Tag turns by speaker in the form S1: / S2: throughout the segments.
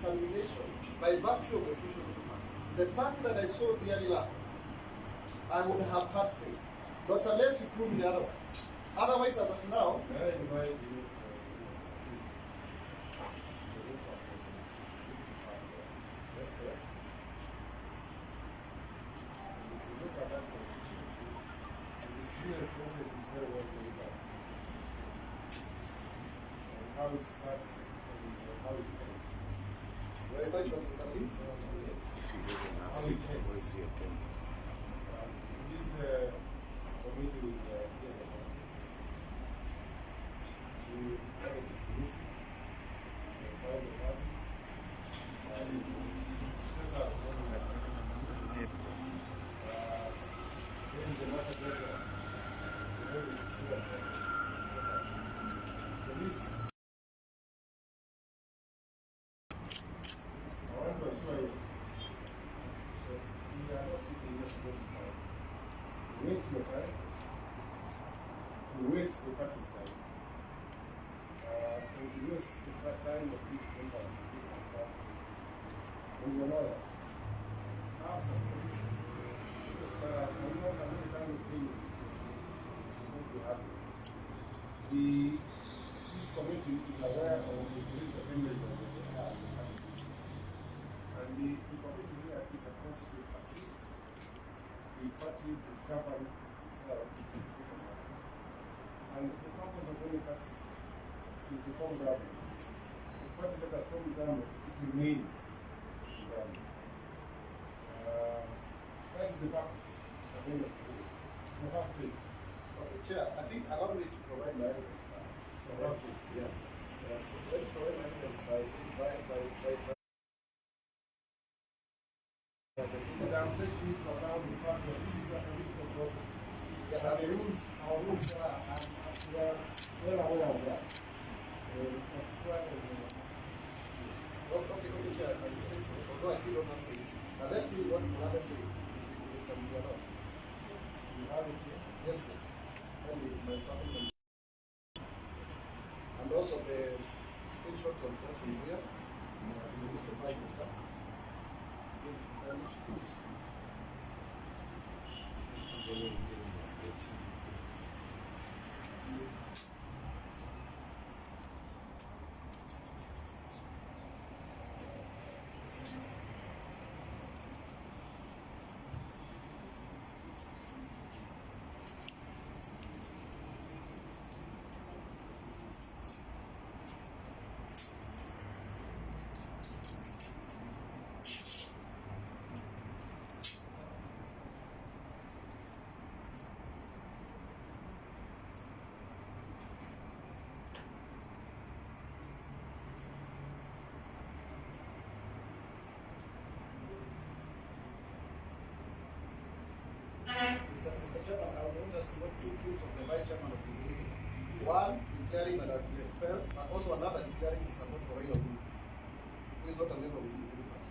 S1: determination by virtue of the official document. The party that I so dearly love, I would have had faith. But unless you prove me otherwise. Otherwise, as of now, that's correct. If you look at that constitution, the decision process is very well laid out. And how it starts and how it ends. Verify how it ends. This committee will have a dismissal and find the parties and set up one then the matter goes on. This I want to assure you that we are not sitting here to waste time. We waste your time. We waste the party's time. And we waste the time of these members and your lawyers. Absolutely. Because I'm not any kind of thing going to happen. This committee is aware of the political attainment that they have. And the committee here is supposed to assist the party to govern itself. And the purpose of any party is to form government. The party that has formed government is to remain government. That is the purpose of any of the day. So have faith. Okay, Chair, I think allow me to provide my evidence now. So have faith. Yeah. Let me provide my evidence by but I'm taking into account the fact that this is a political process. Yeah. And the rules, our rules are well aware of that. Okay, Chair, I will say so. Although I still don't have faith. Now let's see what Murathe says. It can be allowed. You have it here? Yes, sir. Only my personal. And also the screenshot of the from here. You need to buy the stuff. Mr. Chairman, I would want us to note 2 clips of the Vice Chairman of the meeting. One declaring that we expelled, but also another declaring his support for Raila Odinga, who is not a member of the Independent Party.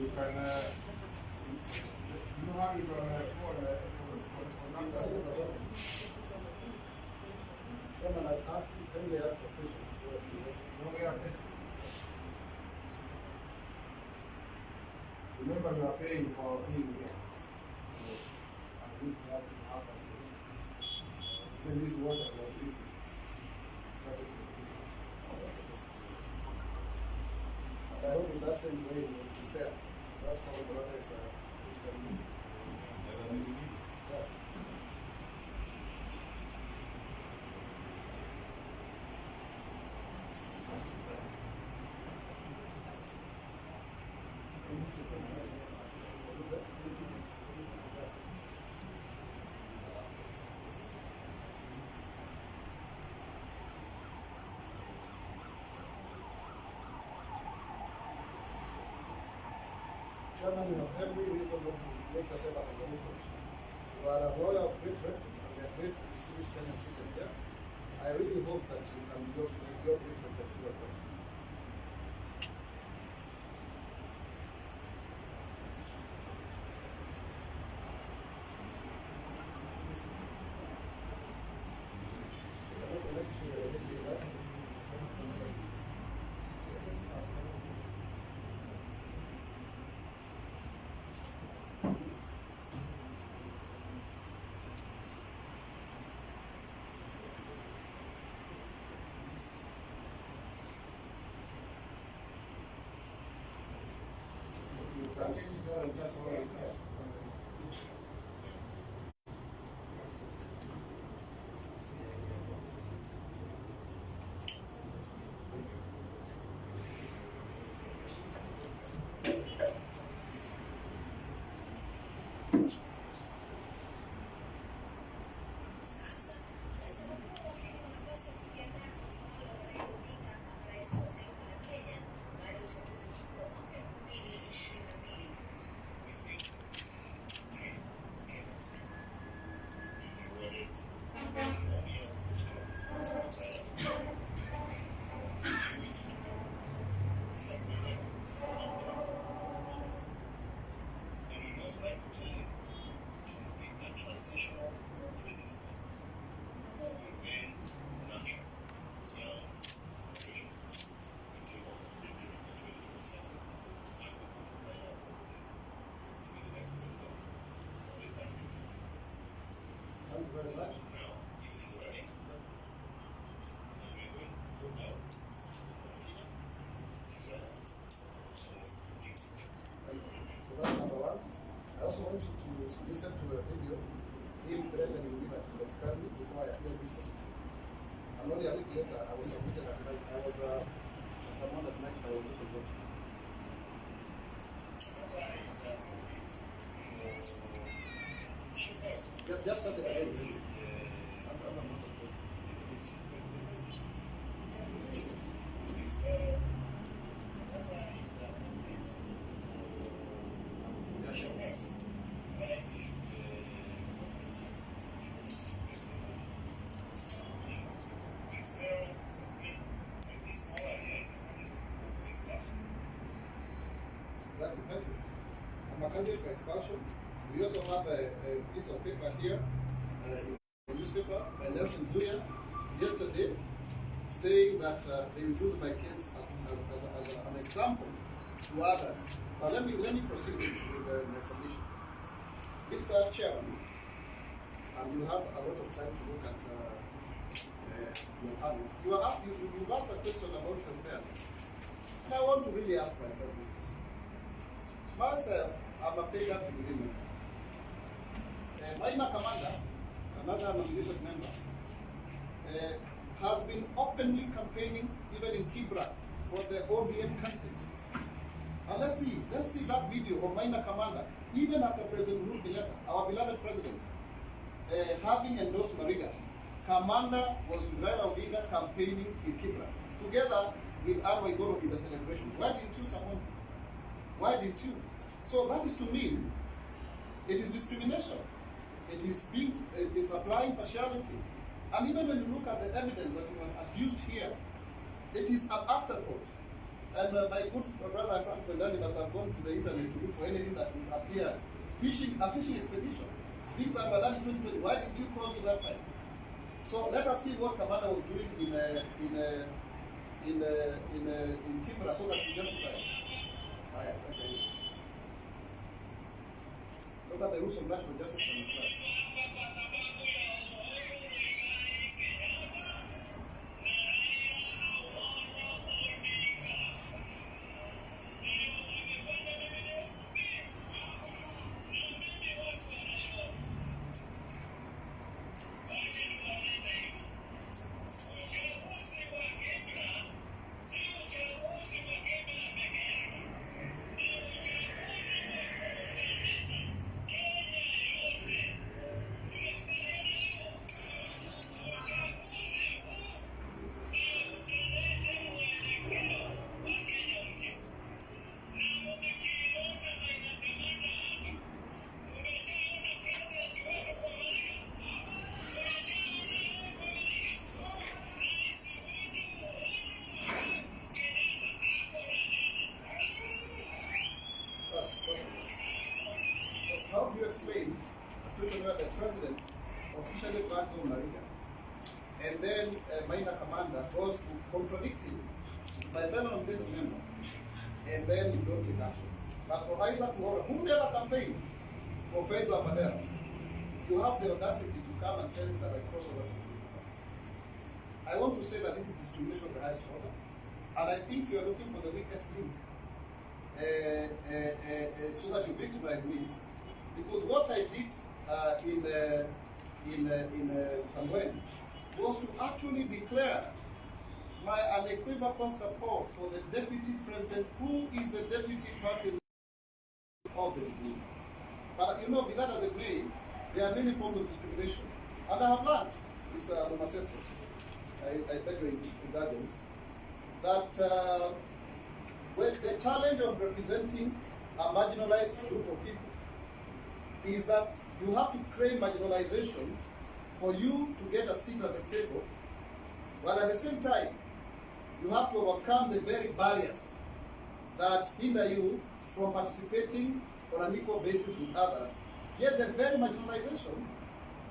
S1: You can, you know how you can Chairman, I've asked you, can we ask for questions? No, we are questions. Remember, we are paying for being here. I need to have that question. Then this water will be strategy. I hope in that same way it will be fair. Not for the brothers. Yeah. Chairman, you have every reason not to make yourself a Kagame. You are a lawyer of great repute and a great distinguished Kenyan seated here. I really hope that you can be your great reputation as well. Thank you very much. So that's number one. I also want you to listen to a video him threatening me that he will expel me before I appear this committee. And only a week later, I was submitted at night. I was summoned at night by a local vote. Just started again. Exactly, thank you. I'm a candidate for expulsion. We also have a piece of paper here, in the newspaper, by Nelson Zuya, yesterday, saying that they will use my case as an example to others. But let me proceed with my submissions. Mr. Chairman, and you'll have a lot of time to look at your panel. You've asked a question about your fairness. And I want to really ask myself this question. Myself, I'm a paid up individual. Maina Commander, another nominated member, has been openly campaigning even in Kibra for the ODM candidate. And let's see that video of Maina Commander, even after President Uhuru Kenyatta, our beloved president, having endorsed Mariga. Commander was with Raila Odinga campaigning in Kibra, together with Arwa Igoro in the celebrations. Why didn't you support him? Why didn't you? So that is to me, it is discrimination. It's applying partiality. And even when you look at the evidence that you have adduced here, it is an afterthought. And my good brother Frank Bendani must have gone to the internet to look for anything that would appear. A fishing expedition. Things are done in 2020. Why didn't you call me that time? So let us see what Commander was doing in Kibra so that we justify it. Okay. Look at the rules of natural justice and explain a situation where the president officially flags on Mariga, and then minor commander goes to contradict him by fellow member, and then you don't take action. But for Isaac Mwaura, who never campaigned for Feza Madera, you have the audacity to come and tell me that I cross over to the party. I want to say that this is discrimination of the highest order, and I think you are looking for the weakest link so that you victimize me. Because what I did in Samweni was to actually declare my unequivocal support for the deputy president, who is the deputy party of the Jubilee. But you know, be that as it may, there are many forms of discrimination. And I have learned, Mr. Murathe, I beg your indulgence, that with the challenge of representing a marginalized group of people is that you have to claim marginalization for you to get a seat at the table, while at the same time, you have to overcome the very barriers that hinder you from participating on an equal basis with others. Yet the very marginalization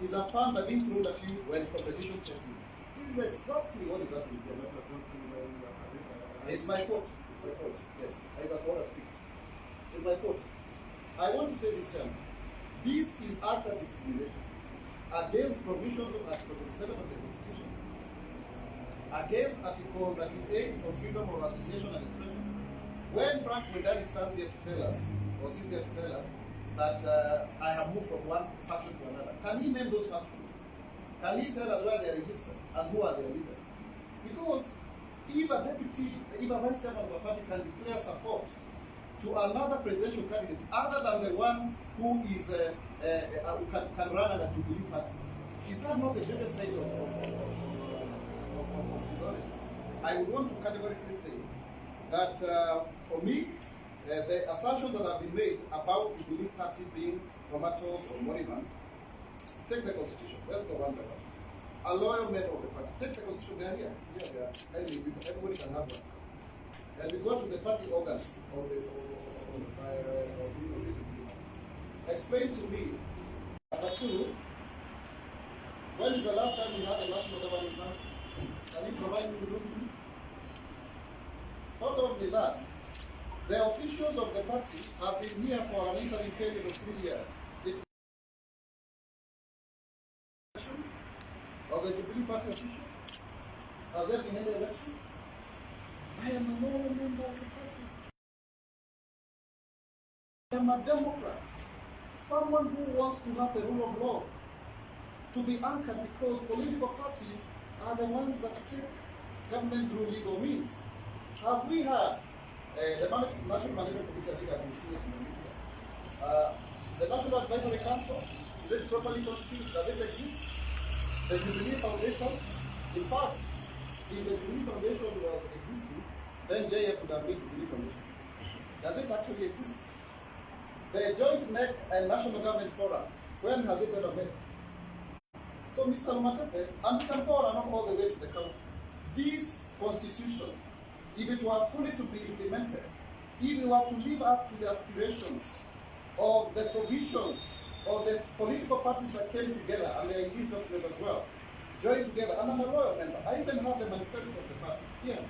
S1: is affirmed and being thrown at you when competition sets in. This is exactly what is happening here. It's my quote. It's my quote. Yes, Isaac Mwaura speaks. It's my quote. I want to say this, Chairman. This is utter discrimination against provisions of Article 27 of the Constitution, against Article 38 of freedom of association and expression. When Frank Mwendani stands here to tell us, or sits here to tell us, that I have moved from one faction to another, can he name those factions? Can he tell us where they are registered and who are their leaders? Because if a vice chairman of a party can declare support to another presidential candidate other than the one who is can run an Jubilee party, is that not the greatest rate of dishonesty? I would want to categorically say that for me, the assumptions that have been made about the Jubilee party being comatose or moribund, take the Constitution. Let's go one by one. A loyal member of the party. Take the Constitution. They are here. Yeah, they are. Anyway, everybody can have one. And we go to the party organs of the explain to me. Number two, when is the last time you had a national government council? Can you provide me with those minutes? Not only that, the officials of the party have been here for an interim period of 3 years. It's of the Jubilee Party officials. Has there been any election? I am a loyal member of the party. I am a Democrat. Someone who wants to have the rule of law to be anchored, because political parties are the ones that take government through legal means. Have we had the National Management Committee? I think I've been seeing it in the media. The National Advisory Council, is it properly constituted? Does it exist? The Jubilee Foundation, in fact, if the Jubilee Foundation was existing, then JF would have been Jubilee Foundation. Does it actually exist? The Joint NEC and National Government Forum, when has it ever met? So, Mr. Murathe, and we can go on all the way to the county. This constitution, if it were fully to be implemented, if we were to live up to the aspirations of the provisions of the political parties that came together, and they are in this document as well, joined together, and I'm a loyal member. I even have the manifesto of the party here.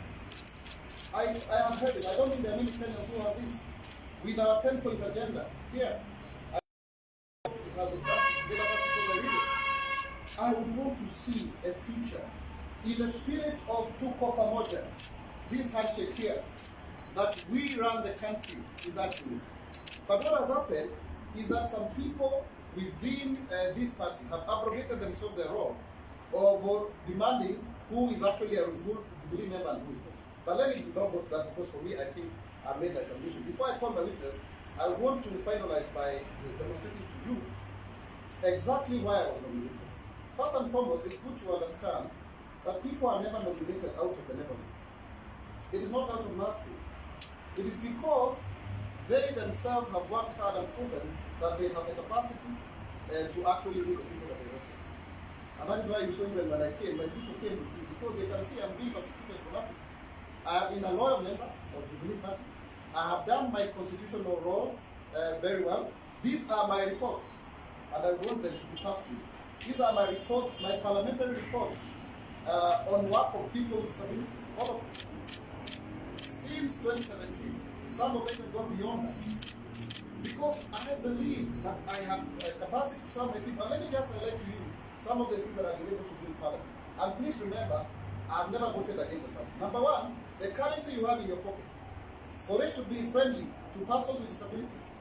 S1: I have heard it. I don't think there are many Kenyans who have this. With our 10-point agenda here, it has a fact. Because I read it. I would want to see a future in the spirit of Tuko Pamoja, this handshake here, that we run the country in that unity. But what has happened is that some people within this party have abrogated themselves their role of demanding who is actually a full Jubilee member and who is not. But let me not go to that, because for me, I think I made my submission. Before I call my witness, I want to finalize by demonstrating to you exactly why I was nominated. First and foremost, it's good to understand that people are never nominated out of benevolence. It is not out of mercy. It is because they themselves have worked hard and proven that they have the capacity to actually be the people that they represent. And that is why you saw me when I came, when people came with me, because they can see I'm being persecuted for nothing. I have been a loyal member of the Jubilee Party. I have done my constitutional role very well. These are my reports. and I want them to be passed to you. These are my reports, my parliamentary reports on work of people with disabilities, all of this. Since 2017, some of them have gone beyond that. Because I believe that I have a capacity to serve my people. And let me just highlight to you some of the things that I've been able to do in Parliament. And please remember, I've never voted against the party. Number one, the currency you have in your pocket, for it to be friendly to persons with disabilities,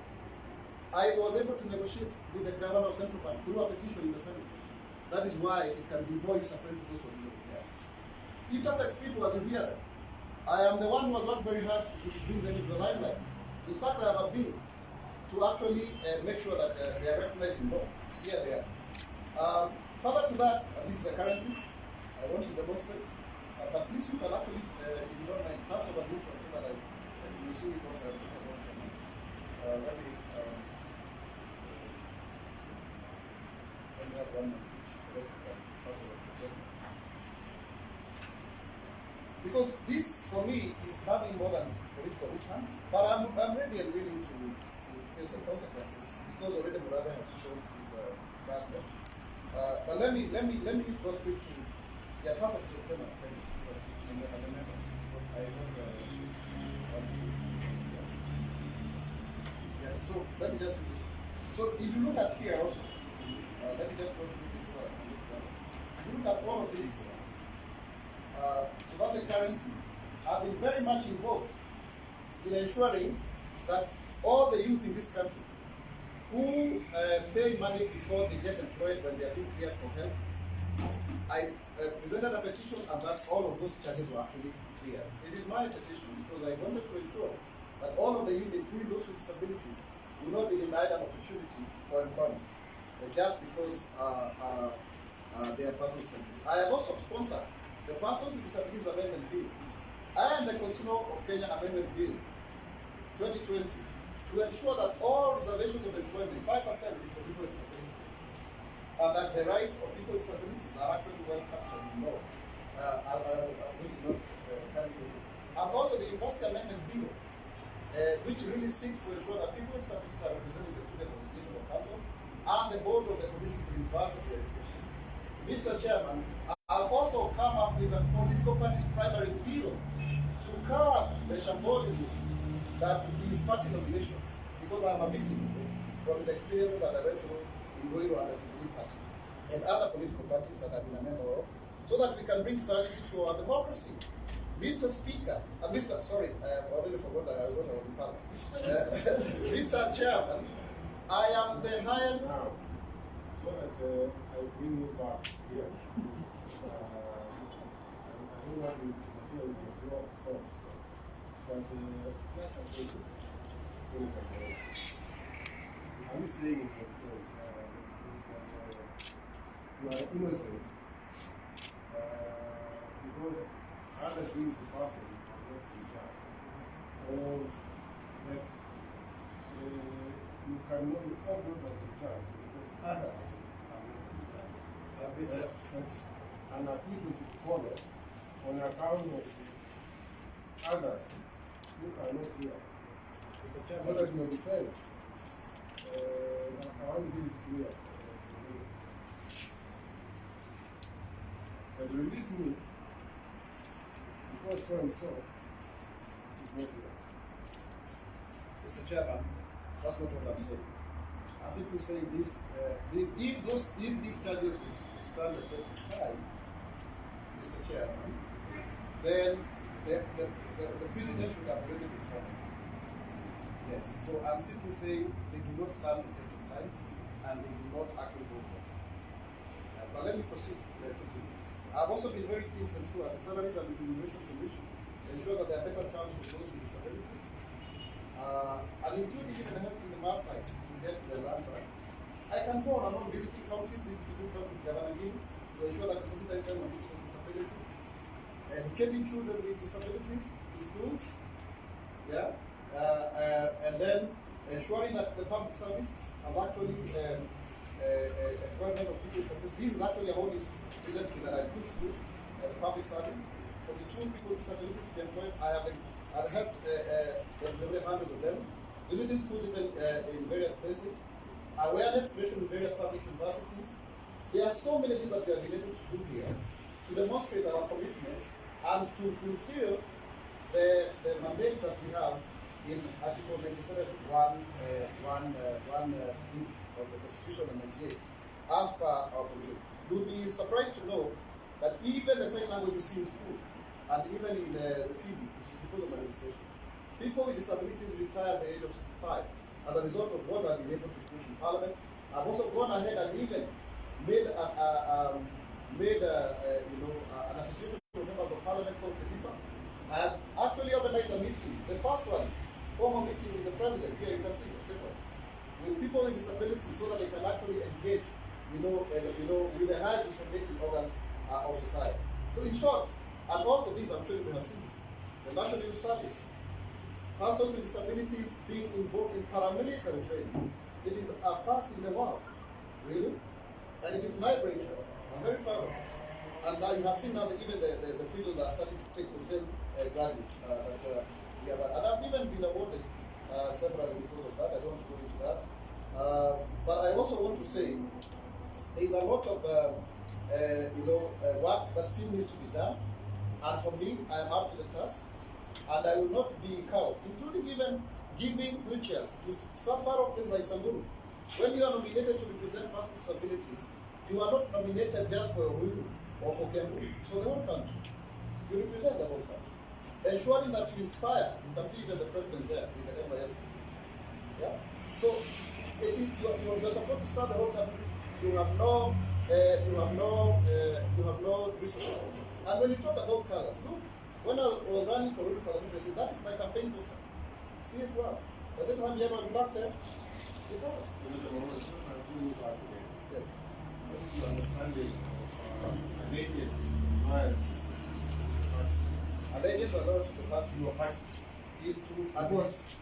S1: I was able to negotiate with the governor of Central Bank through a petition in the Senate. That is why it can be more user-friendly to those of you here. Intersex people, as you hear them, I am the one who has worked very hard to bring them into the limelight. In fact, I have a bill to actually make sure that they are recognized in law. Here they are. Further to that, this is a currency. I want to demonstrate. But please, you can actually, if you don't mind, pass over this one so that you see what I'm talking about. Let me have one more. Because this, for me, is having more than political witch hunt. But I'm ready and willing to face the consequences because already Murathe has shown his vastness. But let me go straight to pass of the tema and the members. I want so let me just use this. So if you look at here also, let me just go through this one. If you look at all of this here, so that's a currency. I've been very much involved in ensuring that all the youth in this country who pay money before they get employed when they are being cleared for help, I presented a petition and that all of those charges were actually cleared. It is my petition because I wanted to ensure that all of the youth, including those with disabilities, will not be denied an opportunity for employment just because they are persons with disabilities. I have also sponsored the Persons with Disabilities Amendment Bill and the Constitution of Kenya Amendment Bill 2020 to ensure that all reservations of employment, 5% is for people with disabilities, and that the rights of people with disabilities are actually well captured in law. And also the University Amendment Bill, which really seeks to ensure that people with disabilities are represented in the Students Association of Councils and the Board of the Commission for University Education. Mr. Chairman, I've also come up with a political parties primaries bill to curb the shambolism that is party nominations, because I'm a victim from the experiences that I went through in Ruto and the Tuju party and other political parties that I've been a member of, so that we can bring sanity to our democracy. Mr. Speaker, I already forgot I was in Parliament. Mr. Chairman, I am the highest.
S2: Now, so that I bring you back here. I don't want you to feel the floor first, but let's say it. I'm saying it because you are innocent because other things the persons are not in charge, or that you cannot be all not in charge because others are not in charge. And are people to follow on account of others who cannot hear.
S1: Mr. Chairman,
S2: So that your defense, I want to be clear. But release me because so and so is not here.
S1: Mr. Chairman, that's not what I'm saying. I'm simply saying this, if these charges stand the test of time, Mr. Chairman, then the precedent should have already been formed. Yes. So I'm simply saying they do not stand the test of time and they do not actually go forward. But let me proceed. I've also been very keen to ensure the Salaries and Remuneration Commission ensure that there are better terms for those with disabilities, and including even helping the mass side to get the land right. I can go on and on visiting counties, this is to do with Governor Gini, to ensure that the society can with disability, educating children with disabilities in schools, and then ensuring that the public service has actually employment of people with disabilities. This is actually a whole agency that I push through the public service. 42 people with disabilities to be employed. I've helped the hundreds of them, visiting schools even in various places. awareness creation with various public universities. There are so many things that we have been able to do here to demonstrate our commitment and to fulfill the mandate that we have in Article 97, 1D of the Constitution of 98, as per our provision. You will be surprised to know that even the sign language you see in school, and even in the TV, which is because of my legislation, people with disabilities retire at the age of 65 as a result of what I've been able to push in Parliament. I've also gone ahead and even made an association of members of Parliament called Kedipa. I have actually organized a meeting, the first one, formal meeting with the President, here you can see the State House, with people with disabilities so that they can actually engage, with the highest decision-making organs of society. So in short, and also this, I'm sure you have seen this, the National Youth Service, persons with disabilities being involved in paramilitary training. It is a first in the world, really, and it is my brainchild. I'm very proud of it. And now you have seen now that even the prisons are starting to take the same graduates that we have. And I've even been awarded several because of that. I don't want to go into that. But I also want to say there is a lot of work that still needs to be done. And for me, I am up to the task. And I will not be cowed, including even giving wheelchairs to some far off places like Samburu. When you are nominated to represent persons with disabilities, you are not nominated just for Ruto or for Kembu. It's for the whole country. You represent the whole country. Ensuring that you inspire. You can see even the president there in the NYS. Yeah? So you're supposed to serve the whole country. You have no resources. And when you talk about colors, look, when I was running for Ruto Parliament, I said, that is my campaign poster. See it well. Does it have yellow and black there? It does.
S2: What is your understanding of allegiance?
S1: Allegiance allowed to the party
S2: Your party
S1: is to
S2: because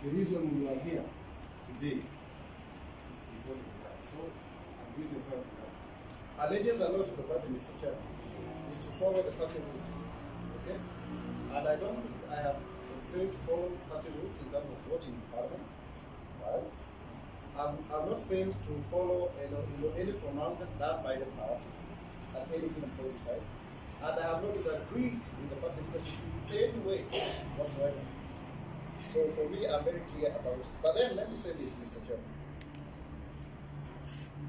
S2: the reason we are here today is because of that. So, and this is how we are.
S1: allegiance allowed to the party, Mr. Chairman, is to follow the party rules. Okay? And I don't think I have failed to follow party rules in terms of voting in Parliament. Right? I've not failed to follow any pronouncement done by the party at any given point in time. And I have not disagreed with the party leadership in any way whatsoever. So for me, I'm very clear about it. But then let me say this, Mr. Chairman.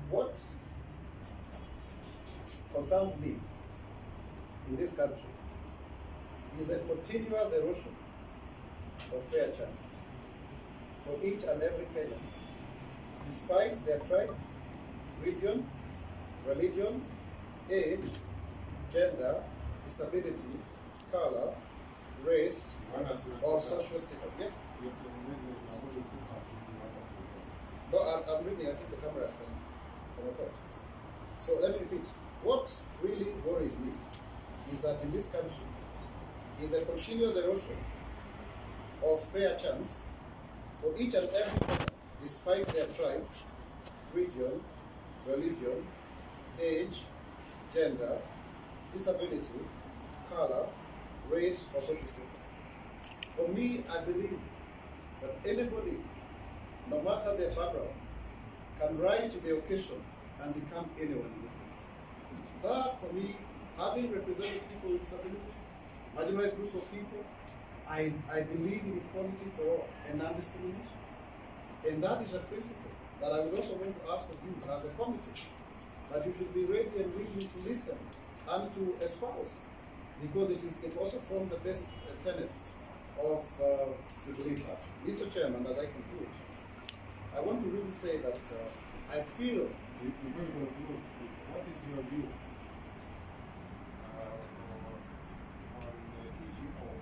S1: What concerns me in this country is a continuous erosion of fair chance for each and every Kenyan, despite their tribe, region, religion, age, gender, disability, color, race, or social status. Yes? No, I'm reading. I think the cameras can record. So let me repeat. What really worries me is that in this country is a continuous erosion of fair chance for each and every Kenyan, despite their tribe, region, religion, age, gender, disability, color, race, or social status. For me, I believe that anybody, no matter their background, can rise to the occasion and become anyone in this country. That, for me, having represented people with disabilities, marginalized groups of people, I believe in equality for all and non-discrimination. And that is a principle that I would also want to ask of you as a committee, that you should be ready and willing to listen and to espouse, because it also forms the basic tenets of the Green Party. Mr. Chairman, as I conclude, I want to really say that I feel...
S2: Before you conclude, what is your view on the issue of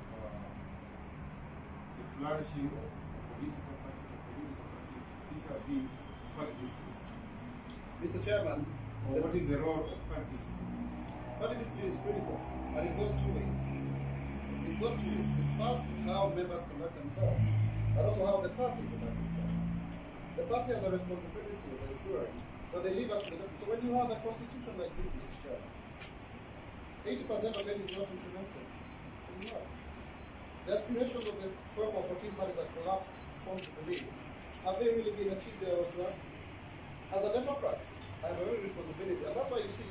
S2: the flourishing of political parties vis-a-vis party discipline?
S1: Mr. Chairman,
S2: what is the role of party discipline?
S1: Party discipline is critical, and it goes two ways. It goes two ways. It's first how members conduct themselves, but also how the party conducts itself. The party has a responsibility of ensuring that they live up to the country. So when you have a constitution like this, Mr. Chairman, 80% of it is not implemented. The aspirations of the 12 or 14 parties that collapsed formed the league, have they really been achieved there, or to ask? as a Democrat, I have a very responsibility. And that's why you see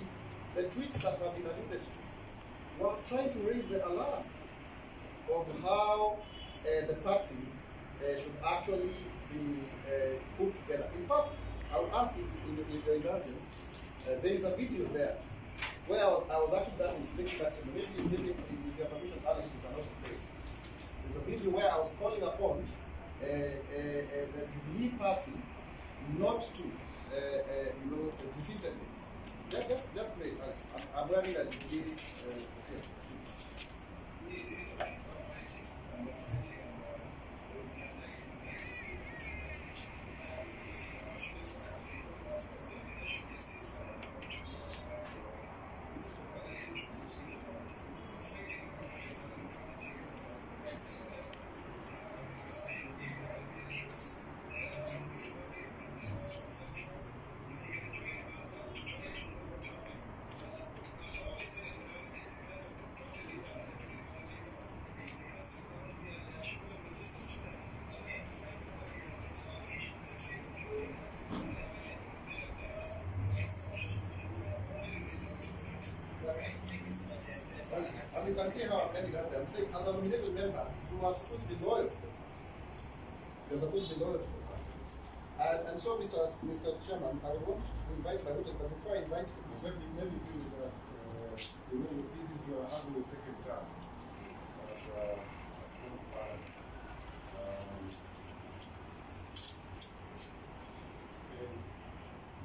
S1: the tweets that have been alluded to were trying to raise the alarm of how the party should actually be put together. In fact, I would ask if in your indulgence, there is a video there where I was actually thinking that maybe with your permission, Alex, you can also play. There's a video where I was calling upon the Jubilee Party not to, disintegrate. Just play, Alex. I'm wearing a Jubilee. Okay. And you can see how I'm ending up there. I'm saying, as a nominated member, you are supposed to be loyal to them. You're supposed to be loyal to the party. And so, Mr. Chairman, I would want to invite my witness, but before I invite him,
S2: let me feel that, this is your having a second term.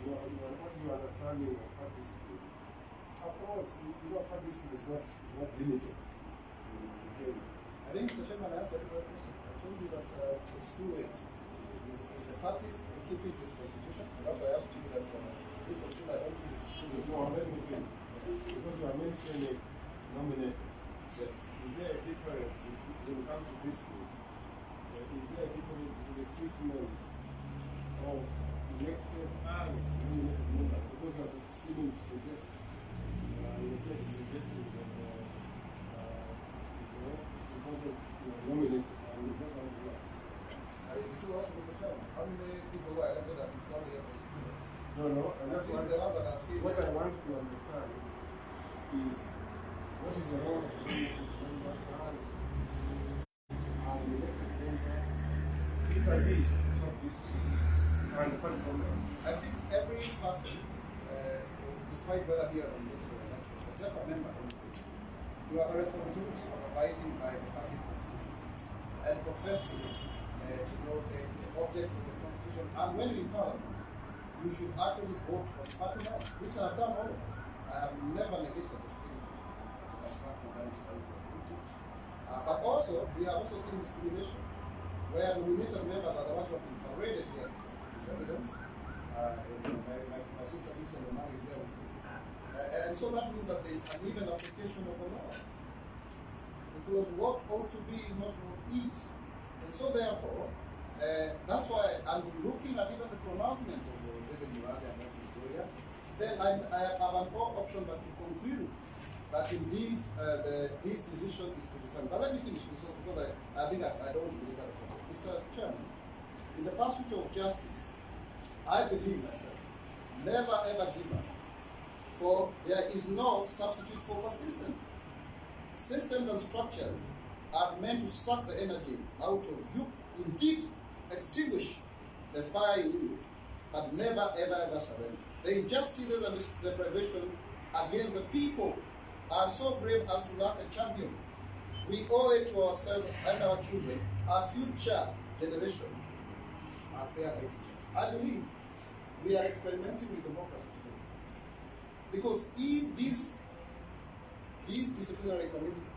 S2: What is your understanding of party school? Of course, party school is not limited.
S1: I think, Mr. Chairman, I answered your question. I told you that it's two ways. Is the parties keeping to its constitution? And that's why I asked you that this constitution, I don't think it's true.
S2: No, let me finish. Because you are mentioning nominated.
S1: Yes.
S2: Is there a difference when it comes to this school? Is there a difference in the treatment of elected and nominated members? Because you are seeming to suggest, suggesting that because of nominated and you don't want to work.
S1: And it's true also, Mr. Chairman. How many people who are elected have been called here for school?
S2: No, and that's
S1: the ones that I've seen.
S2: what I want to understand is what is the role of the nominated member and elected member vis-a-vis of this and the party member.
S1: I think every person, despite whether he or nominated or elected, but just a member, you have a responsibility of abiding by the party's constitution and professing, the object of the constitution. And when you're in parliament, you should actually vote on party lines, which I have done all of it. I have never negated the spirit of the party. But also, we have also seen discrimination, where nominated members are the ones who have been paraded here. There's evidence. My sister Lisa Romani is here. And so that means that there is an even application of the law. Because what ought to be is not what is. And so therefore, that's why I'm looking at even the pronouncements of David Murathe and Victoria. Then I have an option but to conclude that indeed this decision is to be determined. But let me finish this because I think I don't want to believe that. Mr. Chairman, in the pursuit of justice, I believe myself, never ever give up. For there is no substitute for persistence. Systems and structures are meant to suck the energy out of you, indeed extinguish the fire in you, but never ever surrender. The injustices and the deprivations against the people are so grave as to lack a champion. We owe it to ourselves and our children, our future generation, our fair fight. I believe we are experimenting with democracy today. Because if this disciplinary committee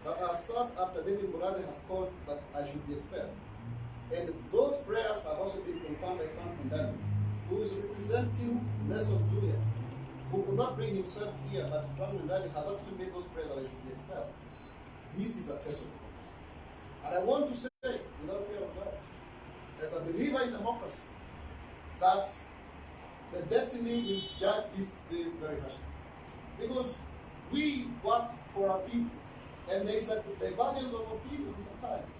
S1: that has sat after David Murathe has called that I should be expelled, and those prayers have also been confirmed by Frank Mundani, who is representing Nelson Zuya, who could not bring himself here, but Frank Mundani has actually made those prayers that I should be expelled. This is a test of democracy. And I want to say, without fear of doubt, as a believer in democracy, that the destiny will judge this day very harshly. Because we work for our people, and there is a divergence of opinion sometimes.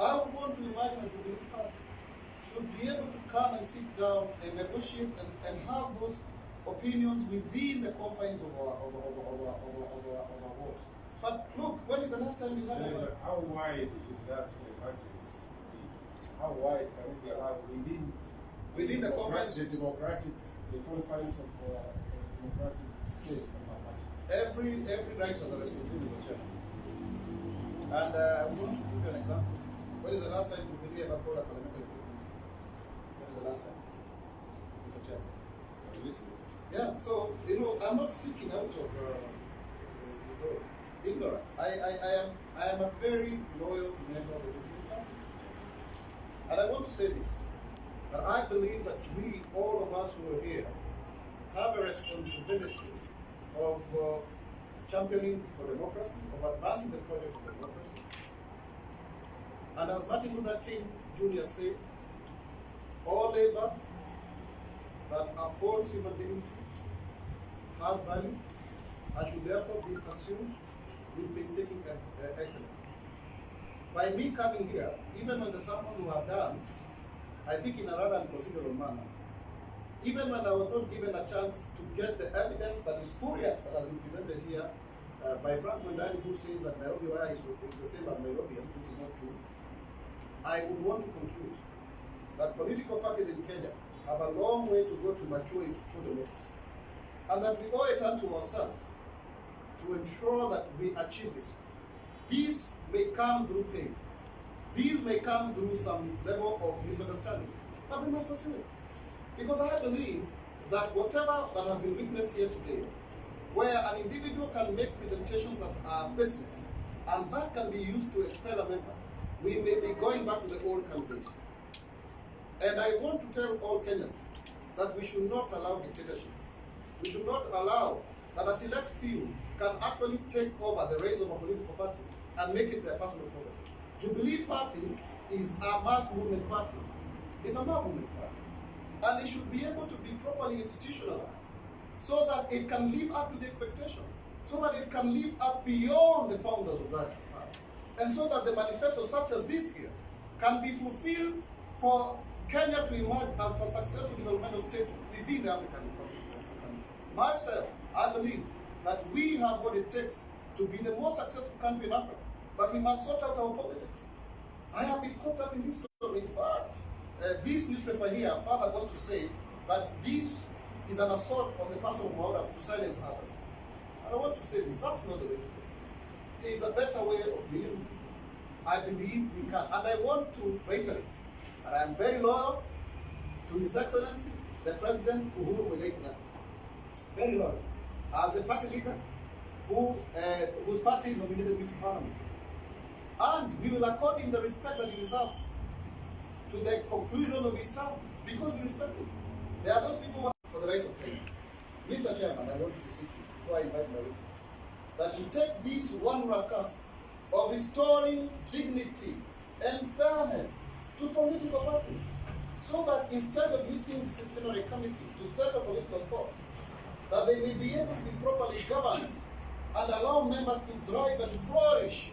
S1: I would want to imagine a Jubilee party should be able to come and sit down and negotiate and have those opinions within the confines of our walls. But look, when is the last time we had
S2: Senator, how wide should that margins be? How wide can it be allowed within
S1: the confines?
S2: The confines of democratic space of our party.
S1: Every right has a responsibility, Mr. Chairman. And I want to give you an example. When is the last time you really ever called a parliamentary meeting? When is the last time, Mr. Chairman? Yeah, so, I'm not speaking out of ignorance. I am a very loyal member of the political party. And I want to say this, that I believe that we, all of us who are here, have a responsibility of championing for democracy, of advancing the project of democracy. And as Martin Luther King Jr. said, all labor that upholds human dignity has value and should therefore be pursued with painstaking excellence. By me coming here, even when the someone who have done, I think in a rather unconsiderable manner, even when I was not given a chance to get the evidence that is spurious that has been presented here by Frank Mwendani, who says that Nairobi Wire is the same as Nairobi, which is not true, I would want to conclude that political parties in Kenya have a long way to go to mature into true democracy. And that we owe it unto ourselves to ensure that we achieve this. These may come through pain. These may come through some level of misunderstanding, but we must pursue it. Because I believe that whatever that has been witnessed here today, where an individual can make presentations that are baseless, and that can be used to expel a member, we may be going back to the old campaigns. And I want to tell all Kenyans that we should not allow dictatorship. We should not allow that a select few can actually take over the reins of a political party and make it their personal property. Jubilee Party is a mass movement party. It's a mass movement party. And it should be able to be properly institutionalized so that it can live up to the expectation, so that it can live up beyond the founders of that party, and so that the manifesto such as this here can be fulfilled for Kenya to emerge as a successful developmental state within the African Republic. Myself, I believe that we have what it takes to be the most successful country in Africa, but we must sort out our politics. I have been caught up in this story. In fact, this newspaper here further goes to say that this is an assault on the person of Mwaura to silence others. And I want to say this, that's not the way to go. There is a better way of dealing with it. I believe we can. And I want to reiterate that I am very loyal to His Excellency, the President Uhuru Muigai Kenyatta. Very loyal. As a party leader whose party nominated me to Parliament. And we will accord him the respect that he deserves to the conclusion of his term, because we respect him. There are those people for the rights of Kenya. Mr. Chairman, I want to beseech you, before I invite my witness, that you take this one last task of restoring dignity and fairness to political parties, so that instead of using disciplinary committees to settle political scores, that they may be able to be properly governed and allow members to thrive and flourish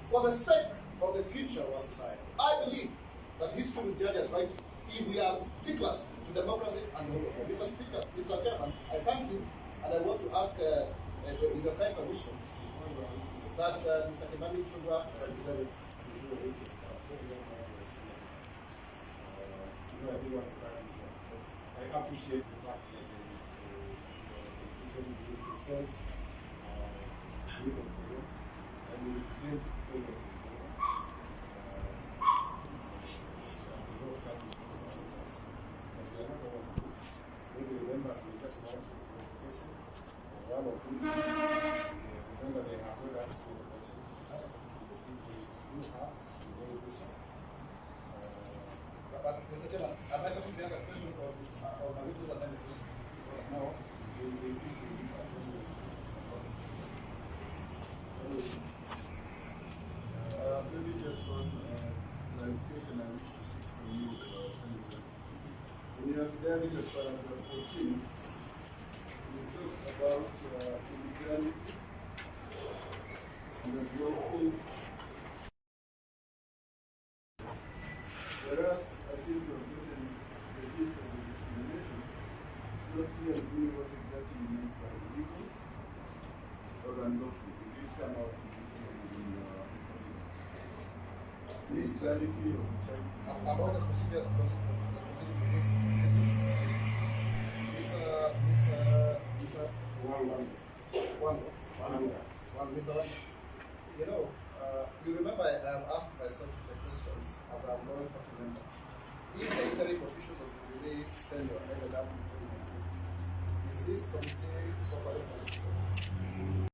S1: for the sake of the future of our society. I believe that history will judge us right if we are sticklers to democracy and the rule of law. Mr. Speaker, Mr. Chairman, I thank you, and I want to ask, with your kind permission, that Mr. Kimani Chungwa
S2: I appreciate the fact that you represent group of Kenyans and you represent Kenyans in general. Maybe the members will just want to registration or one or two. Remember, they have not asked for the question. Because if you have, you don't do so.
S1: But Mr. Chairman, am I supposed to answer a question or my witness and then the question?
S2: No, they usually
S3: maybe just one clarification I wish to seek from you, Senator. In your affidavit of paragraph 14, you talk about illegality and the growth. Whereas I seem to have officiality of the check.
S1: About the procedure with this sitting, Mr. One, Mr. One. You know, you remember I have asked myself the questions as I'm going party member. If the interim officials of the Jubilee's tenure ended up in